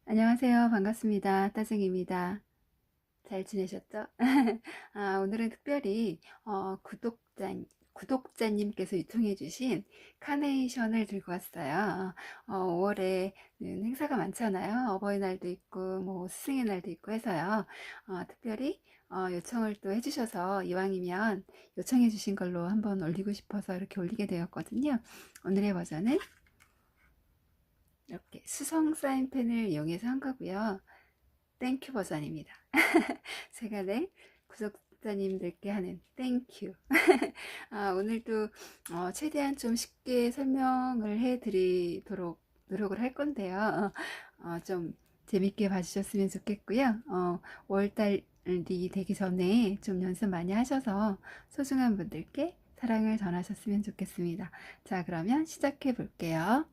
안녕하세요. 반갑습니다. 따쟁입니다. 잘 지내셨죠? 오늘은 특별히 구독자님께서 유통해주신 카네이션을 들고 왔어요. 5월에는 행사가 많잖아요. 어버이날도 있고, 뭐 스승의 날도 있고 해서요. 특별히 요청을 또 해주셔서 이왕이면 요청해주신 걸로 한번 올리고 싶어서 이렇게 올리게 되었거든요. 오늘의 버전은 이렇게 수성 사인펜을 이용해서 한 거고요. 땡큐 버전입니다. 제가 구독자님들께 하는 땡큐. 오늘도 최대한 좀 쉽게 설명을 해드리도록 노력을 할 건데요. 좀 재밌게 봐주셨으면 좋겠고요. 5월달이 되기 전에 좀 연습 많이 하셔서 소중한 분들께 사랑을 전하셨으면 좋겠습니다. 자, 그러면 시작해 볼게요.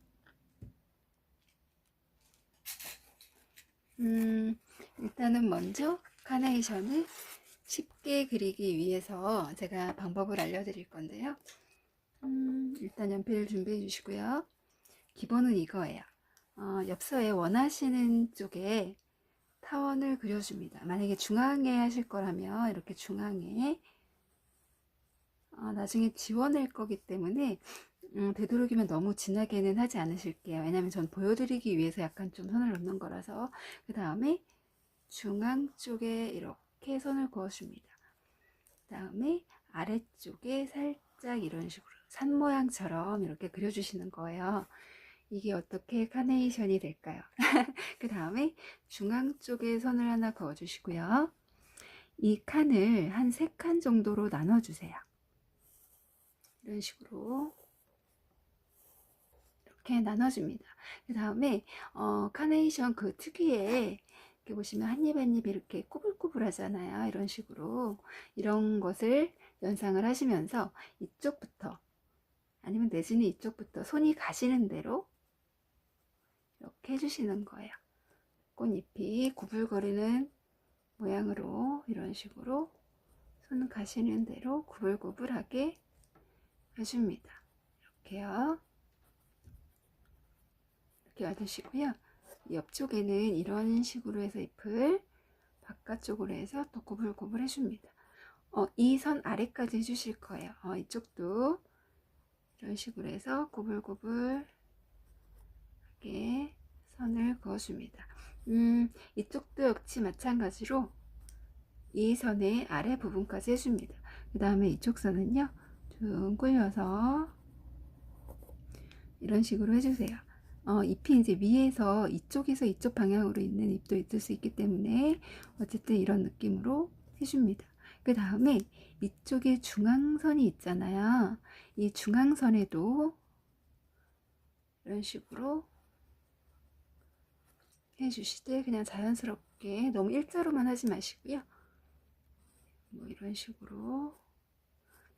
일단은 먼저 카네이션을 쉽게 그리기 위해서 제가 방법을 알려드릴 건데요. 일단 연필을 준비해 주시고요. 기본은 이거예요. 엽서에 원하시는 쪽에 타원을 그려줍니다. 만약에 중앙에 하실 거라면 이렇게 중앙에, 나중에 지워낼 거기 때문에 되도록이면 너무 진하게는 하지 않으실게요. 왜냐면 전 보여드리기 위해서 약간 좀 선을 넣는 거라서. 그 다음에 중앙 쪽에 이렇게 선을 그어줍니다. 그 다음에 아래쪽에 살짝 이런 식으로 산 모양처럼 이렇게 그려주시는 거예요. 이게 어떻게 카네이션이 될까요? 그 다음에 중앙 쪽에 선을 하나 그어주시고요. 이 칸을 한 3칸 정도로 나눠주세요. 이런 식으로 이렇게 나눠줍니다. 그 다음에 카네이션 그 특유의, 이렇게 보시면 한 입 한 입 이렇게 꾸불꾸불 하잖아요. 이런 식으로 이런 것을 연상을 하시면서 이쪽부터, 아니면 내지는 이쪽부터 손이 가시는 대로 이렇게 해주시는 거예요. 꽃잎이 구불거리는 모양으로 이런 식으로 손 가시는 대로 구불구불하게 해줍니다. 이렇게요. 이렇게 놔두시고요. 옆쪽에는 이런 식으로 해서 잎을 바깥쪽으로 해서 또 구불구불 해줍니다. 이 선 아래까지 해주실 거예요. 이쪽도 이런 식으로 해서 구불구불하게 선을 그어줍니다. 이쪽도 역시 마찬가지로 이 선의 아래 부분까지 해줍니다. 그 다음에 이쪽 선은요, 쭉 굴려서 이런 식으로 해주세요. 잎이 이제 위에서 이쪽에서 이쪽 방향으로 있는 잎도 있을 수 있기 때문에 어쨌든 이런 느낌으로 해줍니다. 그 다음에 이쪽에 중앙선이 있잖아요. 이 중앙선에도 이런 식으로 해주실 때 그냥 자연스럽게 너무 일자로만 하지 마시고요. 뭐 이런 식으로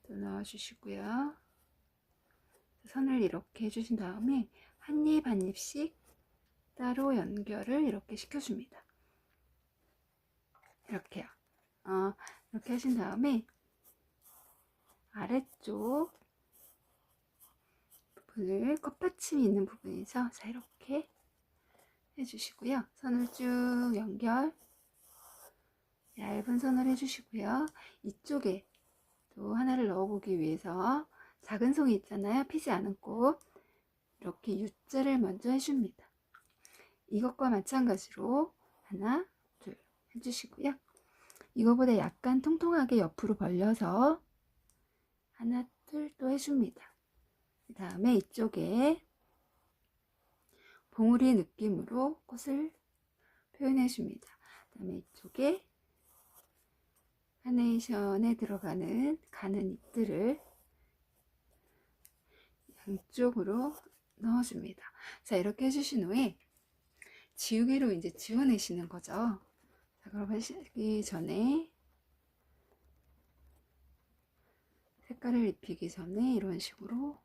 또 넣어주시고요. 선을 이렇게 해주신 다음에 한 입 한 입씩 따로 연결을 이렇게 시켜줍니다. 이렇게요. 이렇게 하신 다음에 아래쪽 부분을 컵받침이 있는 부분이죠. 자, 이렇게 해주시고요. 선을 쭉 연결, 얇은 선을 해주시고요. 이쪽에 또 하나를 넣어보기 위해서 작은 송이 있잖아요. 피지 않은 꽃, 이렇게 U자를 먼저 해줍니다. 이것과 마찬가지로 하나, 둘 해주시고요. 이거보다 약간 통통하게 옆으로 벌려서 하나, 둘 또 해줍니다. 그 다음에 이쪽에 봉우리 느낌으로 꽃을 표현해 줍니다. 그 다음에 이쪽에 카네이션에 들어가는 가는 잎들을 양쪽으로 넣어줍니다. 자, 이렇게 해주신 후에 지우개로 이제 지워내시는 거죠. 자, 그럼 하시기 전에 색깔을 입히기 전에 이런 식으로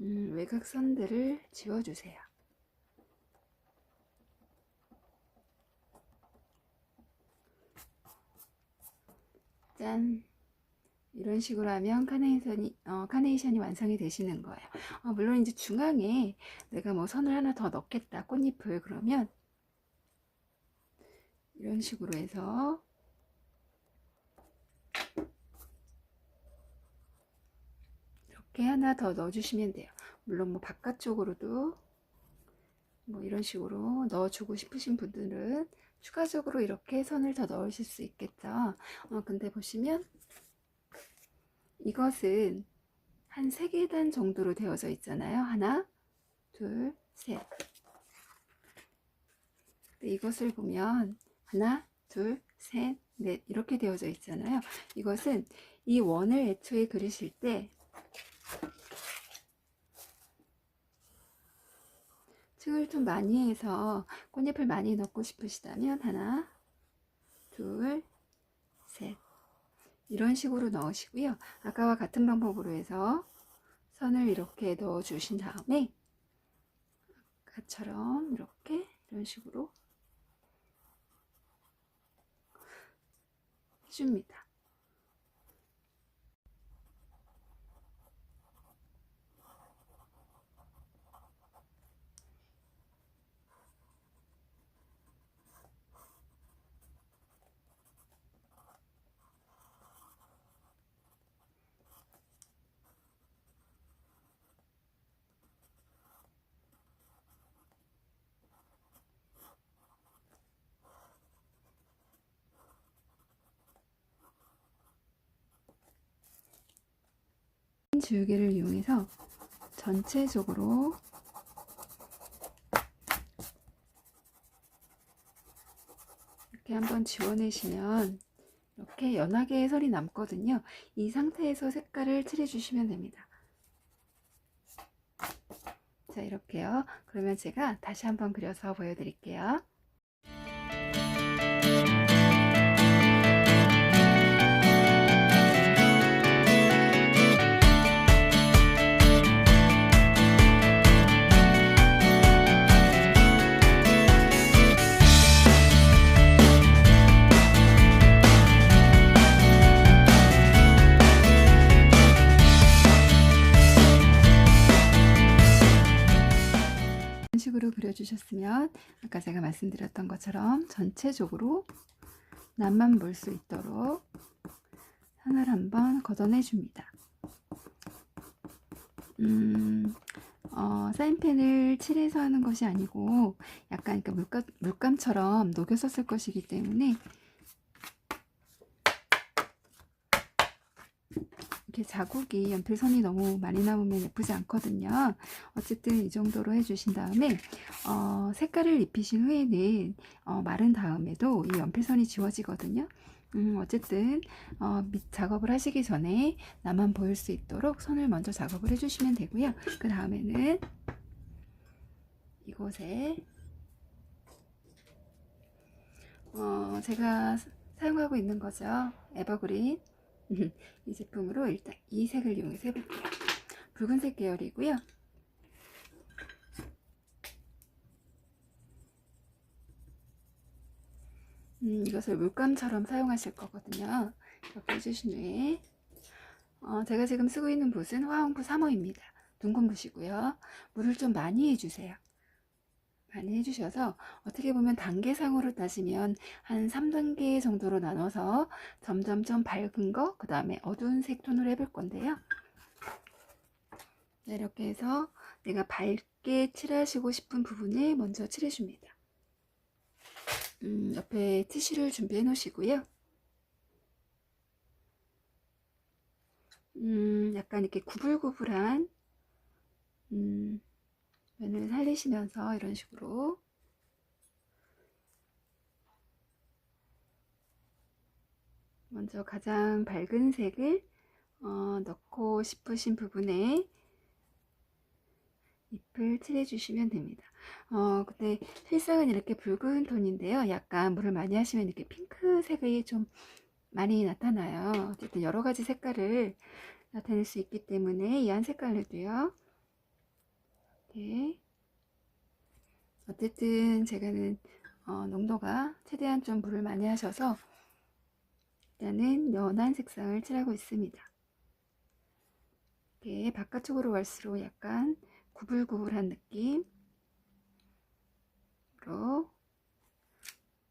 외곽선들을 지워주세요. 짠! 이런 식으로 하면 카네이션이 완성이 되시는 거예요. 물론 이제 중앙에 내가 뭐 선을 하나 더 넣겠다, 꽃잎을, 그러면 이런 식으로 해서 이렇게 하나 더 넣어주시면 돼요. 물론 뭐 바깥쪽으로도 뭐 이런 식으로 넣어주고 싶으신 분들은 추가적으로 이렇게 선을 더 넣으실 수 있겠죠. 근데 보시면 이것은 한 3계단 정도로 되어져 있잖아요. 하나, 둘, 셋. 이것을 보면 하나, 둘, 셋, 넷 이렇게 되어져 있잖아요. 이것은 이 원을 애초에 그리실 때 층을 좀 많이 해서 꽃잎을 많이 넣고 싶으시다면 하나, 둘, 셋 이런 식으로 넣으시고요. 아까와 같은 방법으로 해서 선을 이렇게 넣어 주신 다음에 아까처럼 이렇게 이런 식으로 해줍니다. 지우개를 이용해서 전체적으로 이렇게 한번 지워내시면 이렇게 연하게 선이 남거든요. 이 상태에서 색깔을 칠해주시면 됩니다. 자, 이렇게요. 그러면 제가 다시 한번 그려서 보여드릴게요. 식으로 그려주셨으면 아까 제가 말씀드렸던 것처럼 전체적으로 남만 볼 수 있도록 선을 한번 걷어내 줍니다. 사인펜을 칠해서 하는 것이 아니고 약간 물감처럼 녹여서 쓸 것이기 때문에 이렇게 자국이 연필선이 너무 많이 나오면 예쁘지 않거든요. 어쨌든 이 정도로 해주신 다음에 색깔을 입히신 후에는 마른 다음에도 이 연필선이 지워지거든요. 어쨌든 밑 작업을 하시기 전에 나만 보일 수 있도록 선을 먼저 작업을 해주시면 되고요. 그 다음에는 이곳에 제가 사용하고 있는 거죠. 에버그린 이 제품으로 일단 이 색을 이용해서 해볼게요. 붉은색 계열이고요. 이것을 물감처럼 사용하실 거거든요. 이렇게 해주신 후에 제가 지금 쓰고 있는 붓은 화홍부 3호입니다. 둥근 붓이고요. 물을 좀 많이 해주세요. 많이 해주셔서 어떻게 보면 단계상으로 따지면 한 3단계 정도로 나눠서 점점점 밝은 거, 그 다음에 어두운 색 톤으로 해볼 건데요. 네, 이렇게 해서 내가 밝게 칠하시고 싶은 부분을 먼저 칠해줍니다. 옆에 티슈를 준비해 놓으시고요. 약간 이렇게 구불구불한 면을 살리시면서 이런 식으로 먼저 가장 밝은 색을 넣고 싶으신 부분에 잎을 칠해주시면 됩니다. 근데 실상은 이렇게 붉은 톤인데요. 약간 물을 많이 하시면 이렇게 핑크색이 좀 많이 나타나요. 어쨌든 여러 가지 색깔을 나타낼 수 있기 때문에 이 한 색깔로도요. 이렇게 어쨌든 제가는 농도가 최대한 좀 물을 많이 하셔서 일단은 연한 색상을 칠하고 있습니다. 이렇게 바깥쪽으로 갈수록 약간 구불구불한 느낌으로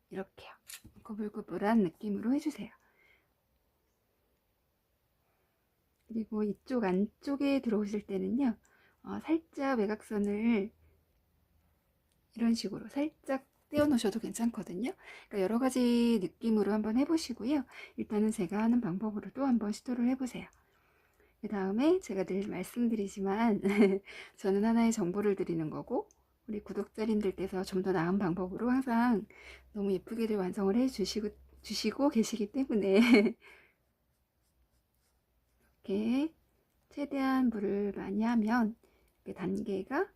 이렇게요. 구불구불한 느낌으로 해주세요. 그리고 이쪽 안쪽에 들어오실 때는요, 살짝 외곽선을 이런 식으로 살짝 떼어 놓으셔도 괜찮거든요. 그러니까 여러 가지 느낌으로 한번 해보시고요. 일단은 제가 하는 방법으로 또 한번 시도를 해보세요. 그 다음에 제가 늘 말씀드리지만 저는 하나의 정보를 드리는 거고, 우리 구독자님들께서 좀 더 나은 방법으로 항상 너무 예쁘게들 완성을 해 주시고 계시기 때문에 이렇게 최대한 물을 많이 하면 단계가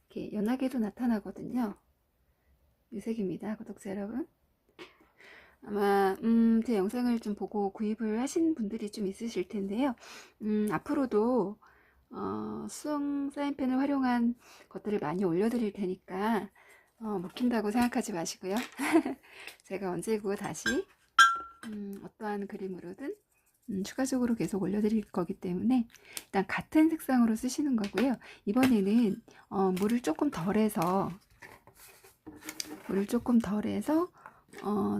이렇게 연하게도 나타나거든요. 이 색입니다, 구독자 여러분. 아마 제 영상을 좀 보고 구입을 하신 분들이 좀 있으실 텐데요. 앞으로도 수성 사인펜을 활용한 것들을 많이 올려드릴 테니까 먹힌다고 생각하지 마시고요. 제가 언제고 다시 어떠한 그림으로든 추가적으로 계속 올려드릴 거기 때문에 일단 같은 색상으로 쓰시는 거고요. 이번에는 물을 조금 덜해서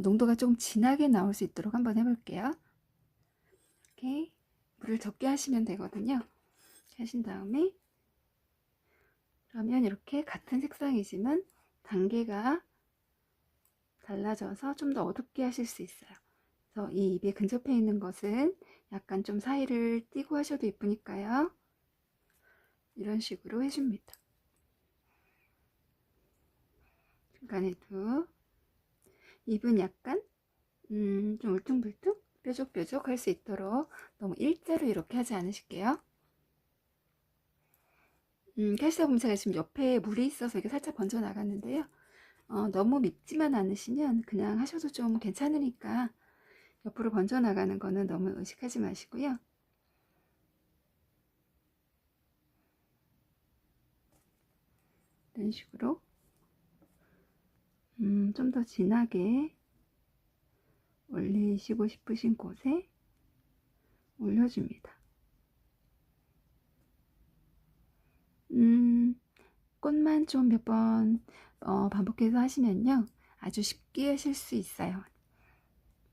농도가 좀 진하게 나올 수 있도록 한번 해볼게요. 이렇게 물을 적게 하시면 되거든요. 이렇게 하신 다음에 그러면 이렇게 같은 색상이지만 단계가 달라져서 좀 더 어둡게 하실 수 있어요. 그래서 이 입에 근접해 있는 것은 약간 좀 사이를 띄고 하셔도 예쁘니까요. 이런 식으로 해줍니다. 중간에도 입은 약간 좀 울퉁불퉁 뾰족뾰족 할 수 있도록 너무 일자로 이렇게 하지 않으실게요. 하시다 보면 제가 지금 옆에 물이 있어서 이게 살짝 번져 나갔는데요. 너무 밉지만 않으시면 그냥 하셔도 좀 괜찮으니까 옆으로 번져 나가는 거는 너무 의식하지 마시고요. 이런 식으로 좀 더 진하게 올리시고 싶으신 곳에 올려줍니다. 꽃만 좀 몇 번 반복해서 하시면요, 아주 쉽게 하실 수 있어요.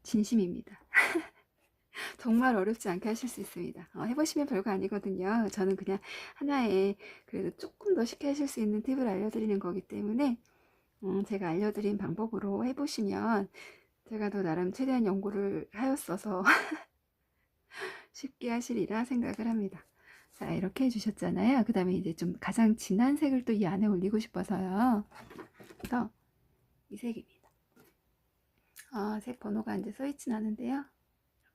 진심입니다. 정말 어렵지 않게 하실 수 있습니다. 해보시면 별거 아니거든요. 저는 그냥 하나의 그래도 조금 더 쉽게 하실 수 있는 팁을 알려드리는 거기 때문에 제가 알려드린 방법으로 해보시면 제가 더 나름 최대한 연구를 하였어서 쉽게 하시리라 생각을 합니다. 자, 이렇게 해주셨잖아요. 그 다음에 이제 좀 가장 진한 색을 또 이 안에 올리고 싶어서요. 그래서 이 색입니다. 색 번호가 이제 써있진 않은데요.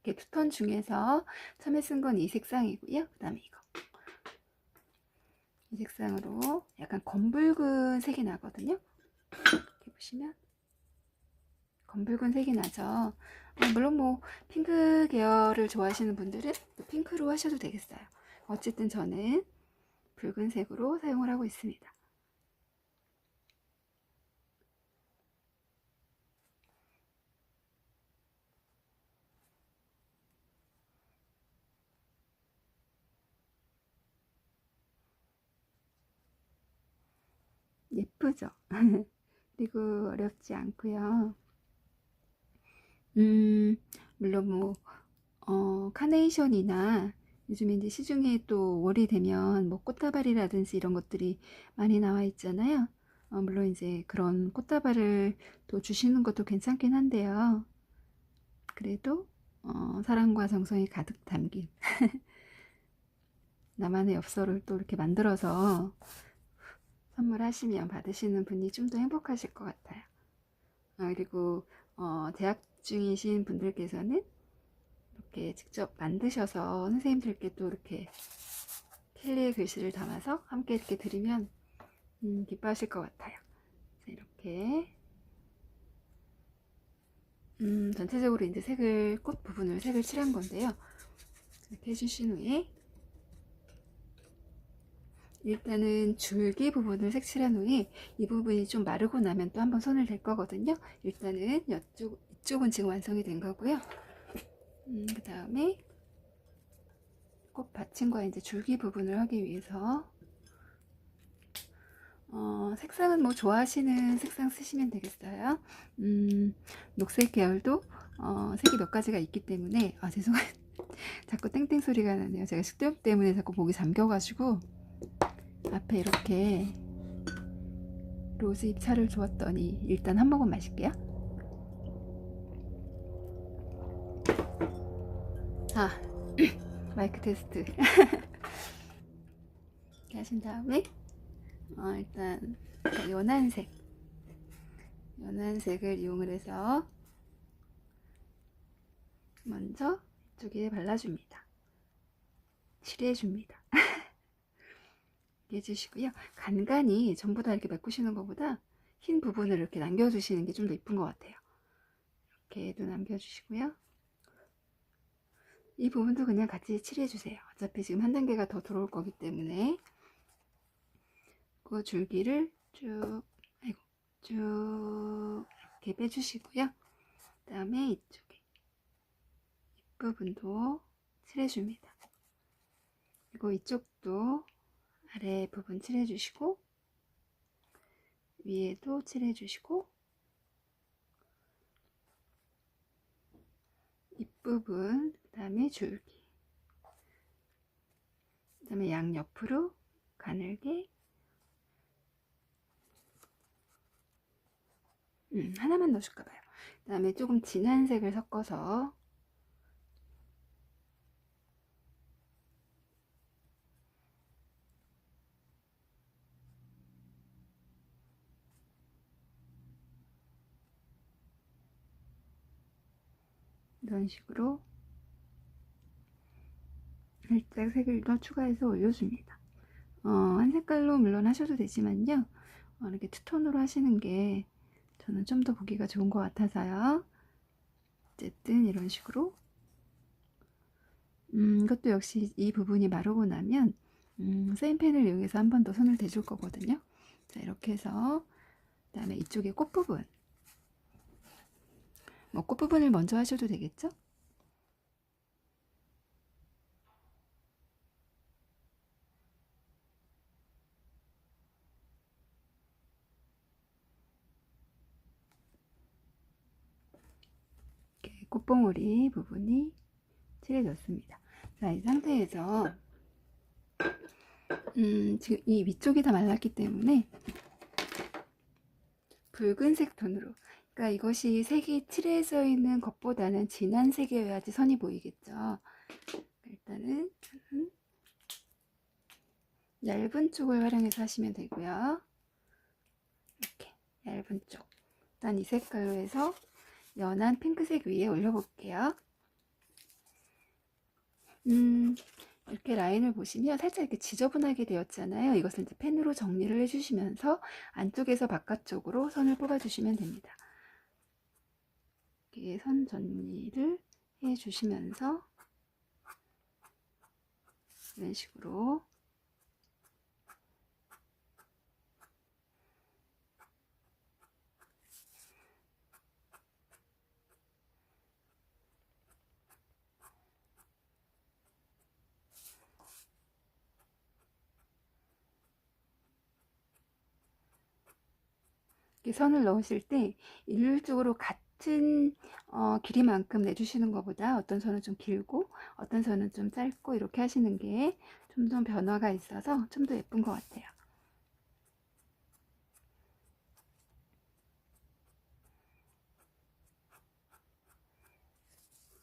이렇게 두 톤 중에서 처음에 쓴 건 이 색상이고요. 그 다음에 이거. 이 색상으로 약간 검붉은 색이 나거든요. 이렇게 보시면 검붉은 색이 나죠. 물론 뭐 핑크 계열을 좋아하시는 분들은 또 핑크로 하셔도 되겠어요. 어쨌든 저는 붉은색으로 사용을 하고 있습니다. 예쁘죠? 그리고 어렵지 않고요. 물론 뭐 카네이션이나 요즘에 이제 시중에 또 월이 되면 뭐 꽃다발이라든지 이런 것들이 많이 나와 있잖아요. 물론 이제 그런 꽃다발을 또 주시는 것도 괜찮긴 한데요. 그래도 사랑과 정성이 가득 담긴 나만의 엽서를 또 이렇게 만들어서 선물하시면 받으시는 분이 좀 더 행복하실 것 같아요. 그리고 대학 중이신 분들께서는 이렇게 직접 만드셔서 선생님들께 또 이렇게 켈리의 글씨를 담아서 함께 이렇게 드리면 기뻐하실 것 같아요. 이렇게 전체적으로 이제 색을 꽃 부분을 색을 칠한 건데요. 이렇게 해주신 후에 일단은 줄기 부분을 색칠한 후에 이 부분이 좀 마르고 나면 또 한번 손을 댈 거거든요. 일단은 이쪽은 지금 완성이 된 거고요. 그 다음에 꽃 받침과 이제 줄기 부분을 하기 위해서 색상은 뭐 좋아하시는 색상 쓰시면 되겠어요. 녹색 계열도 색이 몇 가지가 있기 때문에 죄송해요. 자꾸 땡땡 소리가 나네요. 제가 식도염 때문에 자꾸 목이 잠겨가지고 앞에 이렇게 로즈잎 차를 주었더니 일단 한 모금 마실게요. 마이크 테스트 이렇게 하신 다음에 일단 연한색을 이용을 해서 먼저 이쪽에 발라줍니다. 칠해줍니다. 해주시고요. 간간히 전부 다 이렇게 메꾸시는 것보다 흰 부분을 이렇게 남겨주시는 게 좀 더 이쁜 것 같아요. 이렇게도 남겨주시고요. 이 부분도 그냥 같이 칠해주세요. 어차피 지금 한 단계가 더 들어올 거기 때문에 그 줄기를 쭉 이렇게 빼주시고요. 그 다음에 이쪽에 윗부분도 칠해줍니다. 그리고 이쪽도 아래 부분 칠해주시고 위에도 칠해주시고 윗부분, 그 다음에 줄기, 그 다음에 양옆으로 가늘게 하나만 넣어줄까봐요. 그 다음에 조금 진한 색을 섞어서 이런 식으로 살짝 색을 더 추가해서 올려줍니다. 한 색깔로 물론 하셔도 되지만요. 이렇게 투톤으로 하시는 게 저는 좀 더 보기가 좋은 것 같아서요. 어쨌든 이런 식으로 이것도 역시 이 부분이 마르고 나면 세인펜을 이용해서 한 번 더 손을 대줄 거거든요. 자, 이렇게 해서 그 다음에 이쪽에 꽃부분, 뭐 꽃부분을 먼저 하셔도 되겠죠? 이렇게 꽃봉오리 부분이 칠해졌습니다. 자, 이 상태에서 지금 이 위쪽이 다 말랐기 때문에 붉은색 톤으로, 그러니까 이것이 색이 칠해져 있는 것보다는 진한 색이어야지 선이 보이겠죠. 일단은 얇은 쪽을 활용해서 하시면 되고요. 이렇게 얇은 쪽, 일단 이 색깔로 해서 연한 핑크색 위에 올려볼게요. 이렇게 라인을 보시면 살짝 이렇게 지저분하게 되었잖아요. 이것을 이제 펜으로 정리를 해주시면서 안쪽에서 바깥쪽으로 선을 뽑아주시면 됩니다. 이렇게 선 정리를 해주시면서 이런 식으로 선을 넣으실 때 일률적으로 같은 길이만큼 내주시는 것보다 어떤 선은 좀 길고 어떤 선은 좀 짧고 이렇게 하시는 게 좀 더 변화가 있어서 좀 더 예쁜 것 같아요.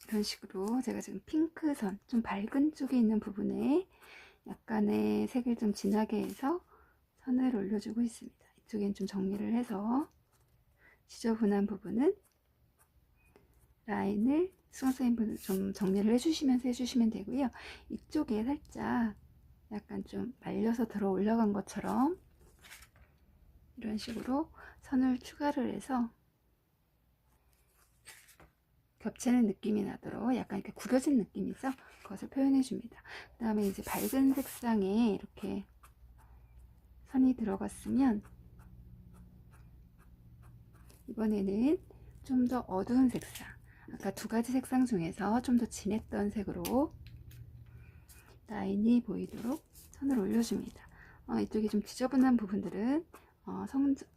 이런 식으로 제가 지금 핑크선, 좀 밝은 쪽에 있는 부분에 약간의 색을 좀 진하게 해서 선을 올려주고 있습니다. 이쪽엔 좀 정리를 해서 지저분한 부분은 라인을 수강생님 분들 좀 정리를 해주시면서 해주시면 되고요. 이쪽에 살짝 약간 좀 말려서 들어 올라간 것처럼 이런 식으로 선을 추가를 해서 겹치는 느낌이 나도록 약간 이렇게 구겨진 느낌이죠. 그것을 표현해 줍니다. 그 다음에 이제 밝은 색상에 이렇게 선이 들어갔으면 이번에는 좀 더 어두운 색상, 아까 두 가지 색상 중에서 좀 더 진했던 색으로 라인이 보이도록 선을 올려줍니다. 이쪽이 좀 지저분한 부분들은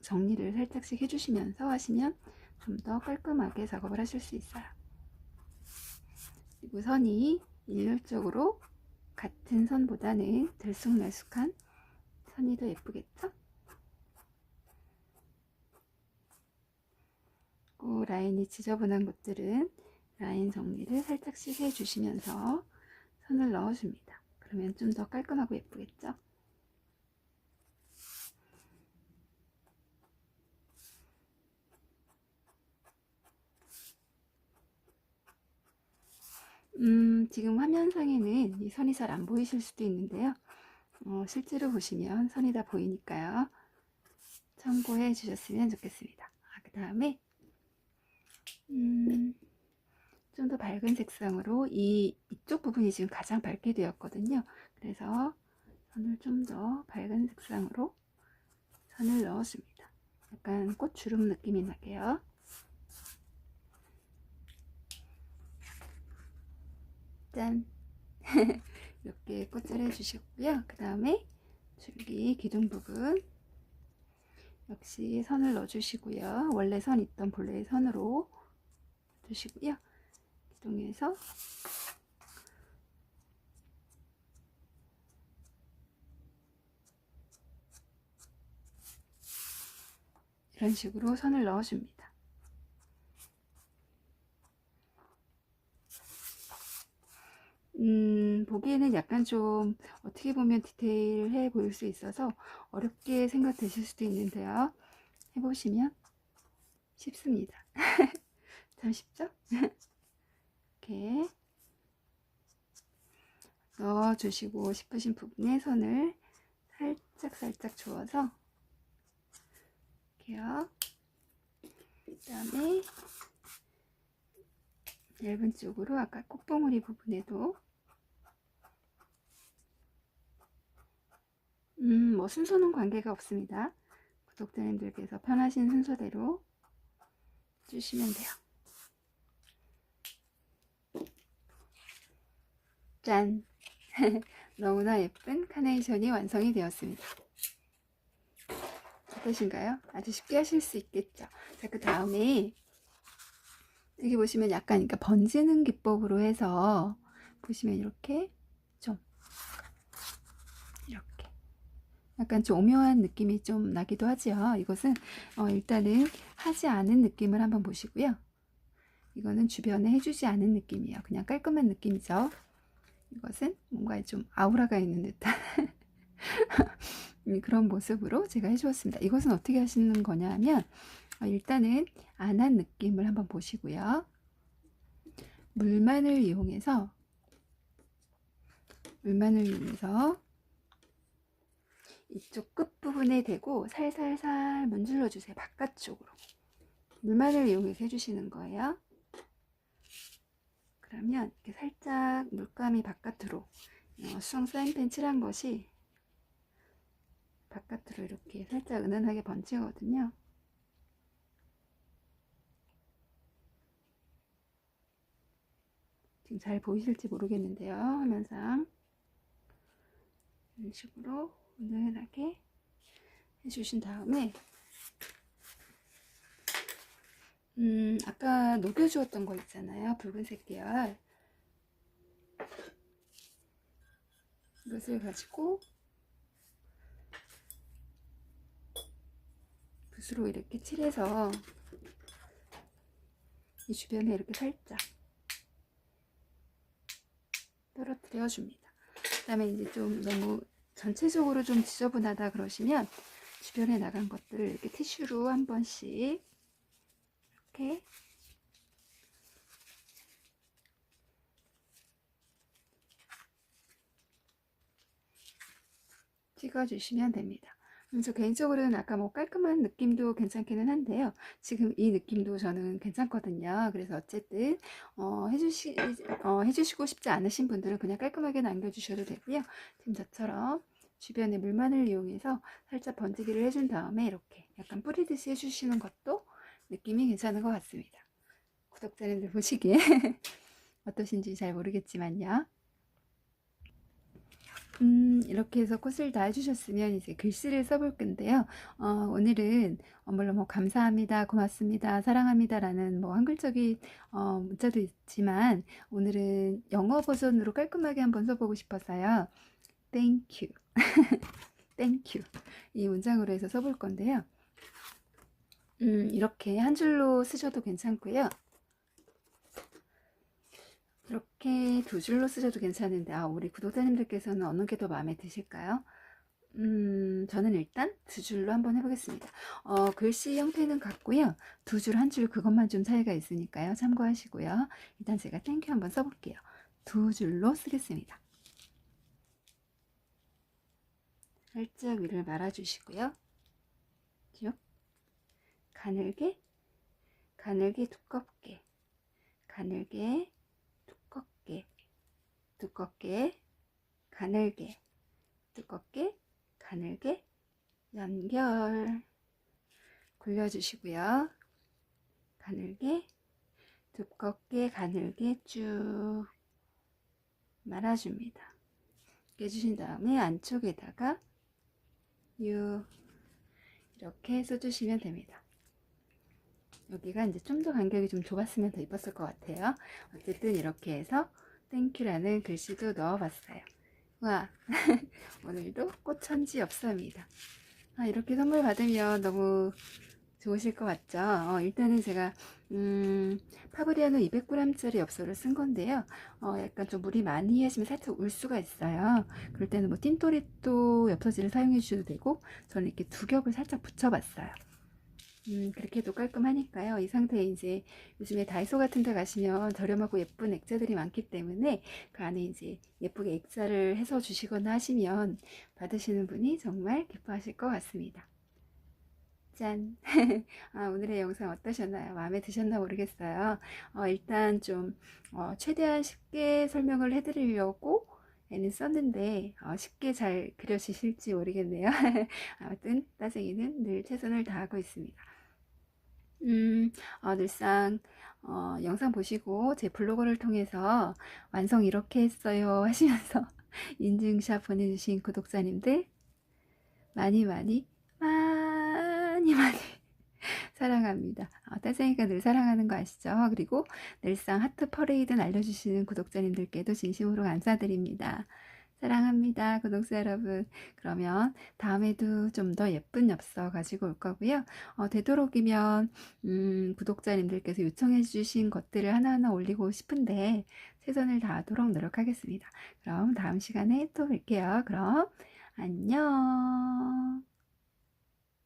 정리를 살짝씩 해주시면서 하시면 좀 더 깔끔하게 작업을 하실 수 있어요. 그리고 선이 일률적으로 같은 선보다는 들쑥날쑥한 선이 더 예쁘겠죠? 그리고 라인이 지저분한 곳들은 라인 정리를 살짝씩 해주시면서 선을 넣어줍니다. 그러면 좀 더 깔끔하고 예쁘겠죠? 지금 화면상에는 이 선이 잘 안 보이실 수도 있는데요. 실제로 보시면 선이 다 보이니까요. 참고해 주셨으면 좋겠습니다. 그 다음에 좀 더 밝은 색상으로 이쪽 부분이 지금 가장 밝게 되었거든요. 그래서 선을 좀 더 밝은 색상으로 선을 넣었습니다. 약간 꽃주름 느낌이 나게요. 짠! 이렇게 꽃을 해주셨고요. 그 다음에 줄기 기둥 부분 역시 선을 넣어주시고요. 원래 선 있던 본래의 선으로 두시고요. 기둥에서 이런 식으로 선을 넣어줍니다. 보기에는 약간 좀 어떻게 보면 디테일해 보일 수 있어서 어렵게 생각되실 수도 있는데요. 해보시면 쉽습니다. 참 쉽죠? 이렇게 넣어주시고 싶으신 부분에 선을 살짝 주어서 이렇게요. 그 다음에 얇은 쪽으로 아까 꽃봉오리 부분에도 뭐 순서는 관계가 없습니다. 구독자님들께서 편하신 순서대로 주시면 돼요. 짠! 너무나 예쁜 카네이션이 완성이 되었습니다. 어떠신가요? 아주 쉽게 하실 수 있겠죠? 자, 그 다음에 여기 보시면 약간 그러니까 번지는 기법으로 해서 보시면 이렇게 약간 좀 오묘한 느낌이 좀 나기도 하죠. 이것은 일단은 하지 않은 느낌을 한번 보시고요. 이거는 주변에 해주지 않은 느낌이에요. 그냥 깔끔한 느낌이죠. 이것은 뭔가 좀 아우라가 있는 듯한 그런 모습으로 제가 해주었습니다. 이것은 어떻게 하시는 거냐 하면 일단은 안 한 느낌을 한번 보시고요. 물만을 이용해서 이쪽 끝부분에 대고 살살살 문질러 주세요. 바깥쪽으로. 물만을 이용해서 해주시는 거예요. 그러면 이렇게 살짝 물감이 바깥으로 수성 사인펜 칠한 것이 바깥으로 이렇게 살짝 은은하게 번지거든요. 지금 잘 보이실지 모르겠는데요. 화면상 이런 식으로 은은하게 해주신 다음에 아까 녹여주었던 거 있잖아요. 붉은색 계열 이것을 가지고 붓으로 이렇게 칠해서 이 주변에 이렇게 살짝 떨어뜨려 줍니다. 그 다음에 이제 좀 너무 전체적으로 좀 지저분하다 그러시면 주변에 나간 것들을 이렇게 티슈로 한 번씩 이렇게 찍어주시면 됩니다. 그래서 개인적으로는 아까 뭐 깔끔한 느낌도 괜찮기는 한데요. 지금 이 느낌도 저는 괜찮거든요. 그래서 어쨌든 해주시고 싶지 않으신 분들은 그냥 깔끔하게 남겨주셔도 되고요. 지금 저처럼 주변에 물만을 이용해서 살짝 번지기를 해준 다음에 이렇게 약간 뿌리듯이 해주시는 것도 느낌이 괜찮은 것 같습니다. 구독자님들 보시기에 어떠신지 잘 모르겠지만요. 이렇게 해서 꽃을 다 해주셨으면 이제 글씨를 써볼 건데요. 오늘은 물론 뭐 감사합니다, 고맙습니다, 사랑합니다라는 뭐 한글적인 문자도 있지만 오늘은 영어 버전으로 깔끔하게 한번 써보고 싶어서요. Thank you, thank you 이 문장으로 해서 써볼 건데요. 이렇게 한 줄로 쓰셔도 괜찮고요. 이렇게 두 줄로 쓰셔도 괜찮은데 우리 구독자님들께서는 어느 게 더 마음에 드실까요? 저는 일단 두 줄로 한번 해보겠습니다. 글씨 형태는 같고요. 두 줄, 한 줄 그것만 좀 차이가 있으니까요. 참고하시고요. 일단 제가 땡큐 한번 써볼게요. 두 줄로 쓰겠습니다. 살짝 위를 말아주시고요. 쭉 가늘게, 가늘게 두껍게, 가늘게 두껍게, 두껍게 가늘게, 두껍게 가늘게 연결 굴려주시고요. 가늘게 두껍게 가늘게 쭉 말아줍니다. 이렇게 해주신 다음에 안쪽에다가 이렇게 써주시면 됩니다. 여기가 이제 좀 더 간격이 좀 좁았으면 더 이뻤을 것 같아요. 어쨌든 이렇게 해서 땡큐라는 글씨도 넣어봤어요. 와 오늘도 꽃천지 엽서입니다. 이렇게 선물 받으면 너무 좋으실 것 같죠? 일단은 제가 파브리아노 200g짜리 엽서를 쓴 건데요. 약간 좀 물이 많이 하시면 살짝 울 수가 있어요. 그럴 때는 뭐 틴토리또 엽서지를 사용해 주셔도 되고, 저는 이렇게 두 겹을 살짝 붙여봤어요. 그렇게 해도 깔끔하니까요. 이 상태에 이제 요즘에 다이소 같은 데 가시면 저렴하고 예쁜 액자들이 많기 때문에 그 안에 이제 예쁘게 액자를 해서 주시거나 하시면 받으시는 분이 정말 기뻐하실 것 같습니다. 짠! 오늘의 영상 어떠셨나요? 마음에 드셨나 모르겠어요. 일단 좀 최대한 쉽게 설명을 해드리려고 애는 썼는데 쉽게 잘 그려지실지 모르겠네요. 아무튼 따생이는 늘 최선을 다하고 있습니다. 늘상 영상 보시고 제 블로그를 통해서 완성 이렇게 했어요 하시면서 인증샷 보내주신 구독자님들 많이 많이 많이 많이 사랑합니다. 따생이가 늘 사랑하는 거 아시죠? 그리고 늘상 하트 퍼레이드 날려주시는 구독자님들께도 진심으로 감사드립니다. 사랑합니다, 구독자 여러분. 그러면 다음에도 좀 더 예쁜 엽서 가지고 올 거고요. 되도록이면 구독자님들께서 요청해 주신 것들을 하나하나 올리고 싶은데 최선을 다하도록 노력하겠습니다. 그럼 다음 시간에 또 뵐게요. 그럼 안녕.